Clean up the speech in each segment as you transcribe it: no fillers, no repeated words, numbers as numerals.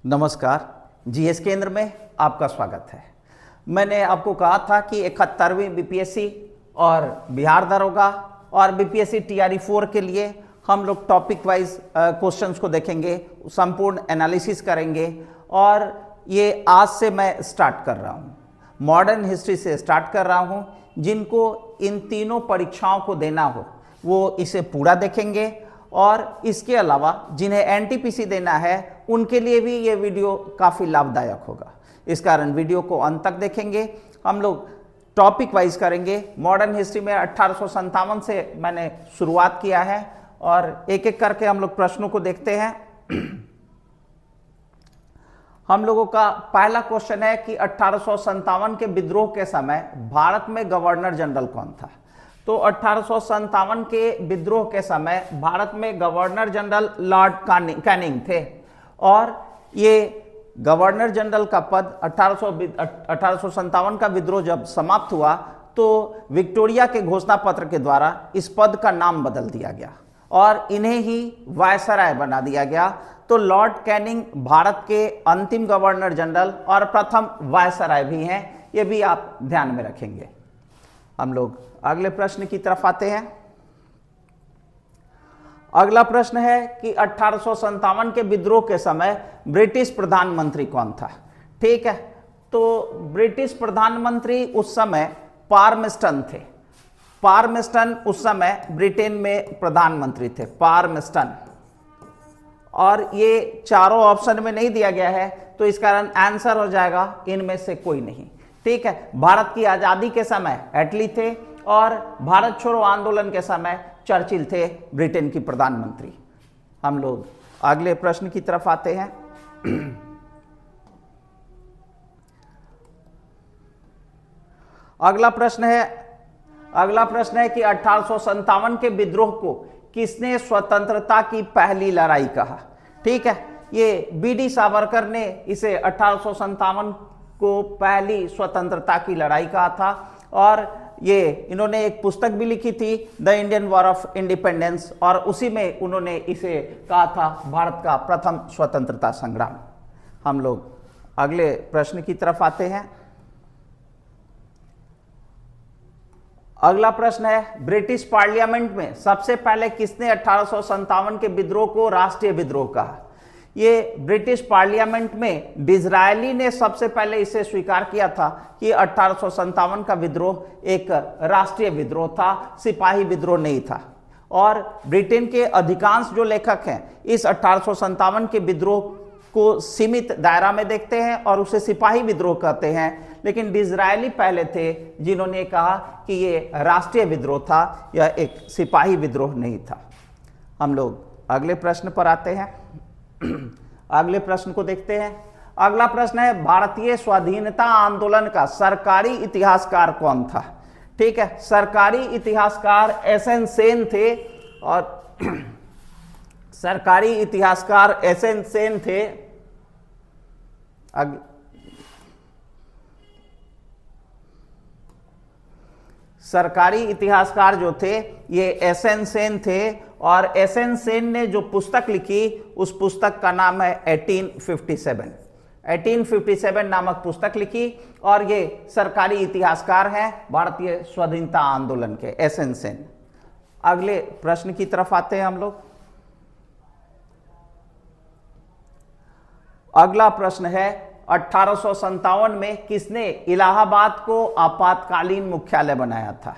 नमस्कार। जीएस केंद्र में आपका स्वागत है। मैंने आपको कहा था कि 71वीं बीपीएससी और बिहार दरोगा और बीपीएससी टीआरई 4 के लिए हम लोग टॉपिक वाइज क्वेश्चंस को देखेंगे, संपूर्ण एनालिसिस करेंगे। और ये आज से मैं स्टार्ट कर रहा हूँ, मॉडर्न हिस्ट्री से स्टार्ट कर रहा हूँ। जिनको इन तीनों परीक्षाओं को देना हो वो इसे पूरा देखेंगे, और इसके अलावा जिन्हें एनटीपीसी देना है उनके लिए भी ये वीडियो काफ़ी लाभदायक होगा। इस कारण वीडियो को अंत तक देखेंगे। हम लोग टॉपिक वाइज करेंगे। मॉडर्न हिस्ट्री में 1857 से मैंने शुरुआत किया है और एक एक करके हम लोग प्रश्नों को देखते हैं। हम लोगों का पहला क्वेश्चन है कि 1857 के विद्रोह के समय भारत में गवर्नर जनरल कौन था। तो 1857 के विद्रोह के समय भारत में गवर्नर जनरल लॉर्ड कैनिंग थे, और ये गवर्नर जनरल का पद 1857 का विद्रोह जब समाप्त हुआ तो विक्टोरिया के घोषणा पत्र के द्वारा इस पद का नाम बदल दिया गया और इन्हें ही वायसराय बना दिया गया। तो लॉर्ड कैनिंग भारत के अंतिम गवर्नर जनरल और प्रथम वायसराय भी हैं, ये भी आप ध्यान में रखेंगे। हम लोग अगले प्रश्न की तरफ आते हैं। अगला प्रश्न है कि 1857 के विद्रोह के समय ब्रिटिश प्रधानमंत्री कौन था। ठीक है, तो ब्रिटिश प्रधानमंत्री उस समय पार्मेस्टन थे। पार्मेस्टन उस समय ब्रिटेन में प्रधानमंत्री थे, पार्मेस्टन। और ये चारों ऑप्शन में नहीं दिया गया है, तो इस कारण आंसर हो जाएगा इनमें से कोई नहीं। ठीक है, भारत की आजादी के समय एटली थे और भारत छोड़ो आंदोलन के समय चर्चिल थे ब्रिटेन की प्रधानमंत्री। हम लोग अगले प्रश्न की तरफ आते हैं। अगला प्रश्न है कि 1857 के विद्रोह को किसने स्वतंत्रता की पहली लड़ाई कहा। ठीक है, ये बीडी सावरकर ने इसे 1857 को पहली स्वतंत्रता की लड़ाई कहा था, और ये इन्होंने एक पुस्तक भी लिखी थी, the Indian war of independence, और उसी में उन्होंने इसे कहा था भारत का प्रथम स्वतंत्रता संग्राम। हम लोग अगले प्रश्न की तरफ आते हैं। अगला प्रश्न है, ब्रिटिश पार्लियामेंट में सबसे पहले किसने 1857 के विद्रोह को राष्ट्रीय विद्रोह कहा। ये ब्रिटिश पार्लियामेंट में डिज़रायली ने सबसे पहले इसे स्वीकार किया था कि 1857 का विद्रोह एक राष्ट्रीय विद्रोह था, सिपाही विद्रोह नहीं था। और ब्रिटेन के अधिकांश जो लेखक हैं इस 1857 के विद्रोह को सीमित दायरा में देखते हैं और उसे सिपाही विद्रोह कहते हैं, लेकिन डिज़रायली पहले थे जिन्होंने कहा कि ये राष्ट्रीय विद्रोह था, यह एक सिपाही विद्रोह नहीं था। हम लोग अगले प्रश्न पर आते हैं। अगले प्रश्न को देखते हैं। अगला प्रश्न है, भारतीय स्वाधीनता आंदोलन का सरकारी इतिहासकार कौन था। ठीक है, सरकारी इतिहासकार एसएन सेन थे, और सरकारी इतिहासकार एसएन सेन थे। सरकारी इतिहासकार जो थे ये एसएन सेन थे, और एसएन सेन ने जो पुस्तक लिखी उस पुस्तक का नाम है 1857 नामक पुस्तक लिखी, और ये सरकारी इतिहासकार हैं भारतीय स्वाधीनता आंदोलन के, एसएन सेन। अगले प्रश्न की तरफ आते हैं हम लोग। अगला प्रश्न है, 1857 में किसने इलाहाबाद को आपातकालीन मुख्यालय बनाया था।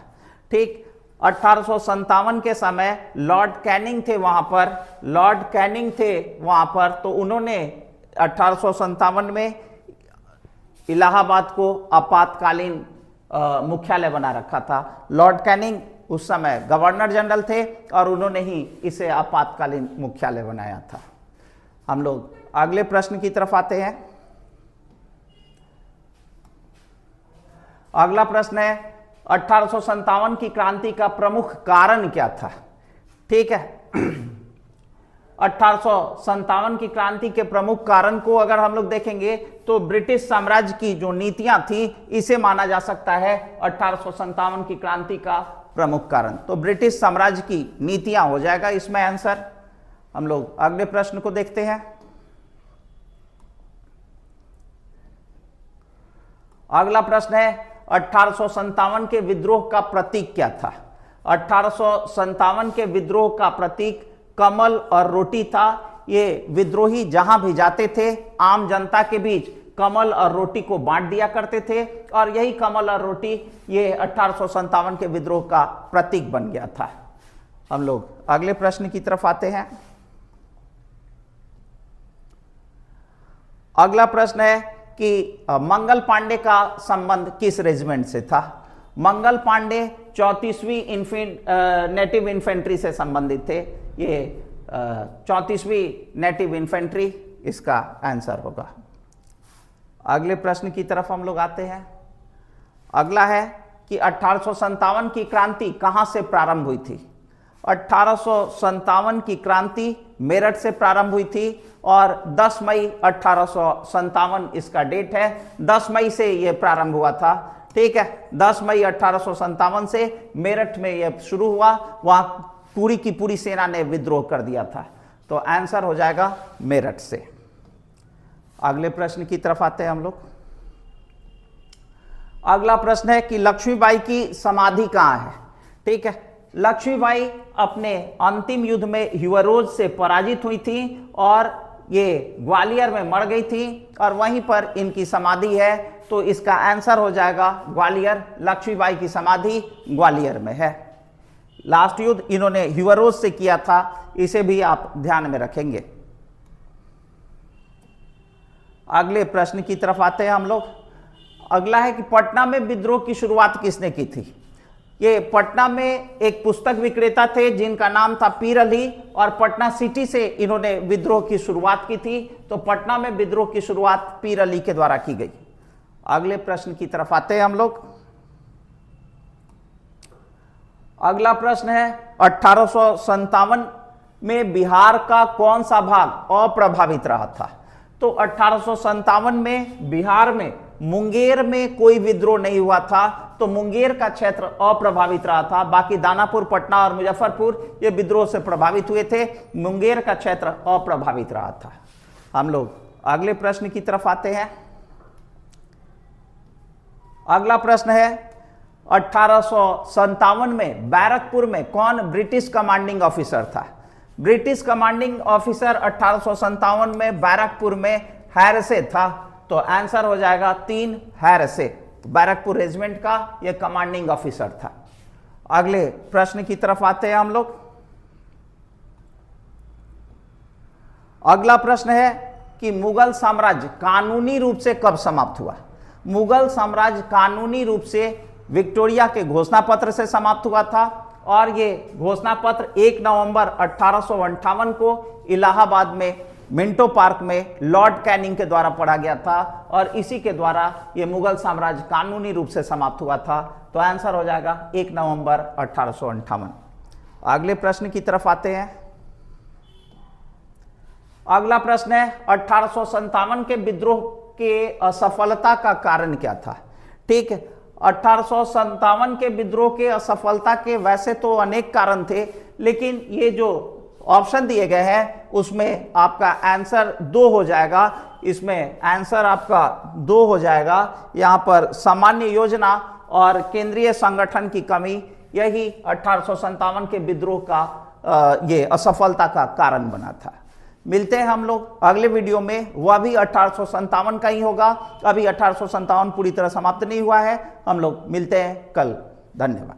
ठीक, 1857 के समय लॉर्ड कैनिंग थे वहां पर, तो उन्होंने 1857 में इलाहाबाद को आपातकालीन मुख्यालय बना रखा था। लॉर्ड कैनिंग उस समय गवर्नर जनरल थे और उन्होंने ही इसे आपातकालीन मुख्यालय बनाया था। हम लोग अगले प्रश्न की तरफ आते हैं। अगला प्रश्न है, 1857 की क्रांति का प्रमुख कारण क्या था। ठीक है, 1857 की क्रांति के प्रमुख कारण को अगर हम लोग देखेंगे तो ब्रिटिश साम्राज्य की जो नीतियां थी इसे माना जा सकता है 1857 की क्रांति का प्रमुख कारण। तो ब्रिटिश साम्राज्य की नीतियां हो जाएगा इसमें आंसर। हम लोग अगले प्रश्न को देखते हैं। अगला प्रश्न है 1857 के विद्रोह का प्रतीक क्या था? 1857 के विद्रोह का प्रतीक कमल और रोटी था। ये विद्रोही जहां भी जाते थे आम जनता के बीच कमल और रोटी को बांट दिया करते थे और यही कमल और रोटी ये 1857 के विद्रोह का प्रतीक बन गया था। हम लोग अगले प्रश्न की तरफ आते हैं। अगला प्रश्न है कि मंगल पांडे का संबंध किस रेजिमेंट से था? मंगल पांडे 34वीं नेटिव इन्फेंट्री से संबंधित थे। ये 34वीं नेटिव इन्फेंट्री इसका आंसर होगा। अगले प्रश्न की तरफ हम लोग आते हैं। अगला है कि 1857 की क्रांति कहां से प्रारंभ हुई थी? 1857 की क्रांति मेरठ से प्रारंभ हुई थी और 10 मई 1857 इसका डेट है। 10 मई से यह प्रारंभ हुआ था। ठीक है, 10 मई 1857 से मेरठ में यह शुरू हुआ। वहां पूरी की पूरी सेना ने विद्रोह कर दिया था। तो आंसर हो जाएगा मेरठ से। अगले प्रश्न की तरफ आते हैं हम लोग। अगला प्रश्न है कि लक्ष्मीबाई की समाधि कहां है? ठीक है, लक्ष्मीबाई अपने अंतिम युद्ध में ह्यूरोज से पराजित हुई थी और ये ग्वालियर में मर गई थी और वहीं पर इनकी समाधि है। तो इसका आंसर हो जाएगा ग्वालियर। लक्ष्मीबाई की समाधि ग्वालियर में है। लास्ट युद्ध इन्होंने ह्यूरोज से किया था, इसे भी आप ध्यान में रखेंगे। अगले प्रश्न की तरफ आते हैं हम लोग। अगला है कि पटना में विद्रोह की शुरुआत किसने की थी? ये पटना में एक पुस्तक विक्रेता थे जिनका नाम था पीर अली और पटना सिटी से इन्होंने विद्रोह की शुरुआत की थी। तो पटना में विद्रोह की शुरुआत पीर अली के द्वारा की गई। अगले प्रश्न की तरफ आते हैं हम लोग। अगला प्रश्न है 1857 में बिहार का कौन सा भाग अप्रभावित रहा था? तो 1857 में बिहार में मुंगेर में कोई विद्रोह नहीं हुआ था, तो मुंगेर का क्षेत्र अप्रभावित रहा था। बाकी दानापुर, पटना और मुजफ्फरपुर ये विद्रोह से प्रभावित हुए थे। मुंगेर का क्षेत्र अप्रभावित रहा था। हम लोग अगले प्रश्न की तरफ आते हैं। अगला प्रश्न है 1857 में बैरकपुर में कौन ब्रिटिश कमांडिंग ऑफिसर था? ब्रिटिश कमांडिंग ऑफिसर 1857 में बैरकपुर में हैरसे था। तो आंसर हो जाएगा 3 हैरसे। बैरकपुर रेजिमेंट का यह कमांडिंग ऑफिसर था। अगले प्रश्न की तरफ आते हैं हम लोग। अगला प्रश्न है कि मुगल साम्राज्य कानूनी रूप से कब समाप्त हुआ? मुगल साम्राज्य कानूनी रूप से विक्टोरिया के घोषणा पत्र से समाप्त हुआ था और ये घोषणा पत्र 1 नवंबर 1858 को इलाहाबाद में मिंटो पार्क में लॉर्ड कैनिंग के द्वारा पढ़ा गया था और इसी के द्वारा ये मुगल साम्राज्य कानूनी रूप से समाप्त हुआ था। तो आंसर हो जाएगा 1 नवंबर 1858। अगले प्रश्न की तरफ आते हैं। अगला प्रश्न है 1857 के विद्रोह के असफलता का कारण क्या था? ठीक है, 1857 के विद्रोह के असफलता के वैसे तो अनेक कारण थे, लेकिन ये जो ऑप्शन दिए गए हैं उसमें आपका आंसर 2 हो जाएगा। इसमें आंसर आपका 2 हो जाएगा। यहाँ पर सामान्य योजना और केंद्रीय संगठन की कमी, यही 1857 के विद्रोह का ये असफलता का कारण बना था। मिलते हैं हम लोग अगले वीडियो में, वह भी 1857 का ही होगा। अभी 1857 पूरी तरह समाप्त नहीं हुआ है। हम लोग मिलते हैं कल। धन्यवाद।